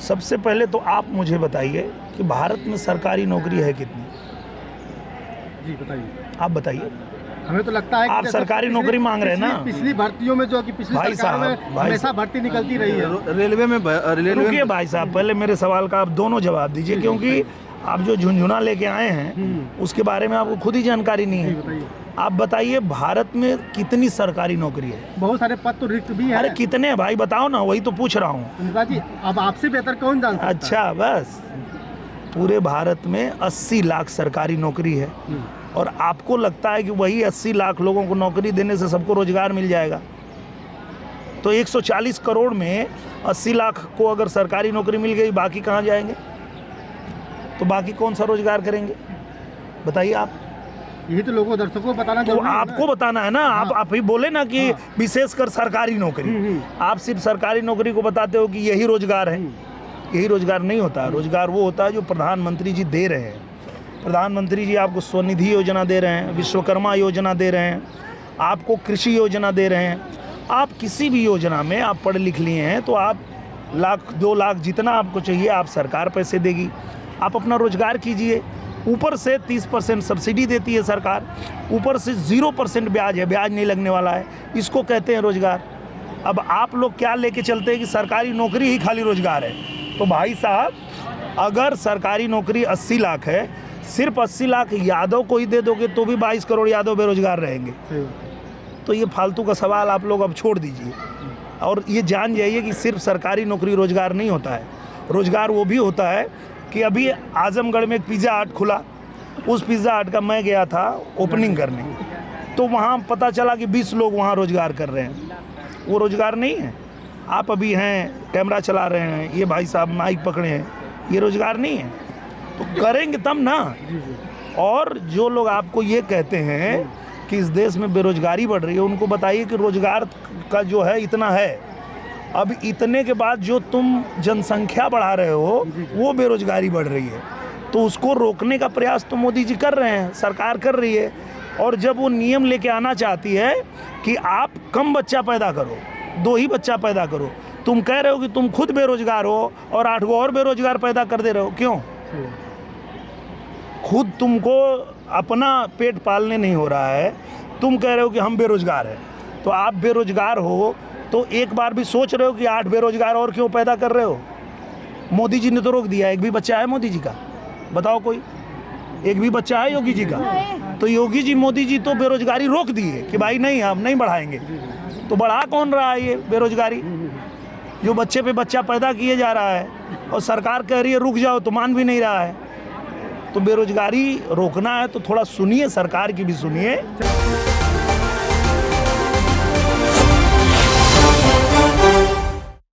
सबसे पहले तो आप मुझे बताइए कि भारत में सरकारी नौकरी है कितनी? जी बताइए। आप बताइए। हमें तो लगता है कि आप सरकारी नौकरी मांग रहे हैं ना? पिछली भर्तियों में जो कि पिछली भाई सरकार में साहब, भाई हमेशा भर्ती निकलती रही है। रेलवे में रुकिए भाई साहब, पहले मेरे सवाल का आप दोनों जवाब दीजिए, क्योंकि आप जो झुंझुना लेके आए हैं उसके बारे में आपको खुद ही जानकारी नहीं है। बताइए। आप बताइए भारत में कितनी सरकारी नौकरी है? बहुत सारे पद तो रिक्त भी हैं। अरे कितने हैं भाई, बताओ ना, वही तो पूछ रहा हूँ। नेताजी अब आपसे बेहतर कौन जान सकता है? अच्छा, बस पूरे भारत में 80 लाख सरकारी नौकरी है और आपको लगता है कि वही 80 लाख लोगों को नौकरी देने से सबको रोजगार मिल जाएगा? तो 140 करोड़ में 80 लाख को अगर सरकारी नौकरी मिल गई, बाकी कहाँ जाएंगे? तो बाकी कौन सा रोजगार करेंगे? बताइए आप। यही तो लोगों दर्शकों को बताना तो जरूरी है ना। आपको बताना है ना। आप ही बोले ना कि विशेषकर सरकारी नौकरी। आप सिर्फ सरकारी नौकरी को बताते हो कि यही रोजगार है। यही रोजगार नहीं होता। रोजगार वो होता है जो प्रधानमंत्री जी दे रहे हैं। प्रधानमंत्री जी आपको स्वनिधि योजना दे रहे हैं, विश्वकर्मा योजना दे रहे हैं, आपको कृषि योजना दे रहे हैं। आप किसी भी योजना में आप पढ़ लिख लिए हैं तो आप लाख 2 लाख जितना आपको चाहिए आप सरकार पैसे देगी। आप अपना रोजगार कीजिए। ऊपर से 30% सब्सिडी देती है सरकार, ऊपर से 0% ब्याज है, ब्याज नहीं लगने वाला है। इसको कहते हैं रोजगार। अब आप लोग क्या लेके चलते हैं कि सरकारी नौकरी ही खाली रोजगार है। तो भाई साहब, अगर सरकारी नौकरी 80 लाख है, सिर्फ 80 लाख यादव को ही दे दोगे तो भी 22 करोड़ यादव बेरोजगार रहेंगे। तो ये फालतू का सवाल आप लोग अब छोड़ दीजिए और ये जान जाइए कि सिर्फ सरकारी नौकरी रोजगार नहीं होता है। रोजगार वो भी होता है कि अभी आजमगढ़ में एक पिज़्ज़ा हट खुला, उस पिज़्ज़ा हट का मैं गया था ओपनिंग करने, तो वहाँ पता चला कि 20 लोग वहाँ रोजगार कर रहे हैं। वो रोजगार नहीं है। आप अभी हैं कैमरा चला रहे हैं, ये भाई साहब माइक पकड़े हैं, ये रोजगार नहीं है। तो करेंगे तब ना। और जो लोग आपको ये कहते हैं कि इस देश में बेरोजगारी बढ़ रही है, उनको बताइए कि रोजगार का जो है इतना है। अब इतने के बाद जो तुम जनसंख्या बढ़ा रहे हो वो बेरोजगारी बढ़ रही है, तो उसको रोकने का प्रयास तो मोदी जी कर रहे हैं, सरकार कर रही है। और जब वो नियम लेके आना चाहती है कि आप कम बच्चा पैदा करो, 2 ही बच्चा पैदा करो, तुम कह रहे हो कि तुम खुद बेरोजगार हो और 8 गो और बेरोजगार पैदा कर दे रहे हो। क्यों? खुद तुमको अपना पेट पालने नहीं हो रहा है, तुम कह रहे हो कि हम बेरोजगार हैं। तो आप बेरोजगार हो तो एक बार भी सोच रहे हो कि 8 बेरोजगार और क्यों पैदा कर रहे हो? मोदी जी ने तो रोक दिया। एक भी बच्चा है मोदी जी का? बताओ कोई। एक भी बच्चा है योगी जी का? तो योगी जी, मोदी जी तो बेरोजगारी रोक दिए कि भाई नहीं, हम नहीं बढ़ाएंगे। तो बढ़ा कौन रहा है ये बेरोजगारी? जो बच्चे पे बच्चा पैदा किए जा रहा है और सरकार कह रही है रुक जाओ, तो मान भी नहीं रहा है। तो बेरोजगारी रोकना है तो थोड़ा सुनिए, सरकार की भी सुनिए।